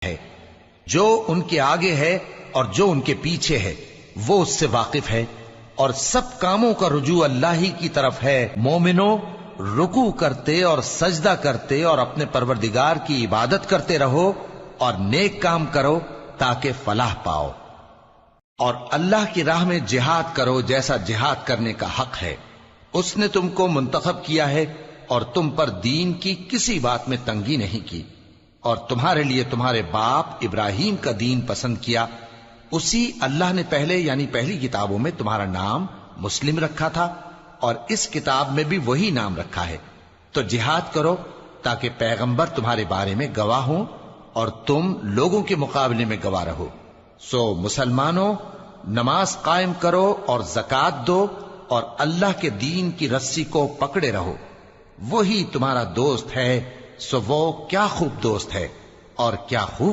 ہے۔ جو ان کے آگے ہے اور جو ان کے پیچھے ہے وہ اس سے واقف ہے، اور سب کاموں کا رجوع اللہ ہی کی طرف ہے۔ مومنو، رکوع کرتے اور سجدہ کرتے اور اپنے پروردگار کی عبادت کرتے رہو اور نیک کام کرو تاکہ فلاح پاؤ، اور اللہ کی راہ میں جہاد کرو جیسا جہاد کرنے کا حق ہے۔ اس نے تم کو منتخب کیا ہے اور تم پر دین کی کسی بات میں تنگی نہیں کی، اور تمہارے لیے تمہارے باپ ابراہیم کا دین پسند کیا۔ اسی اللہ نے پہلے یعنی پہلی کتابوں میں تمہارا نام مسلم رکھا تھا، اور اس کتاب میں بھی وہی نام رکھا ہے۔ تو جہاد کرو تاکہ پیغمبر تمہارے بارے میں گواہ ہوں اور تم لوگوں کے مقابلے میں گواہ رہو۔ سو مسلمانوں، نماز قائم کرو اور زکوٰۃ دو اور اللہ کے دین کی رسی کو پکڑے رہو، وہی تمہارا دوست ہے۔ سو وہ کیا خوب دوست ہے اور کیا خوب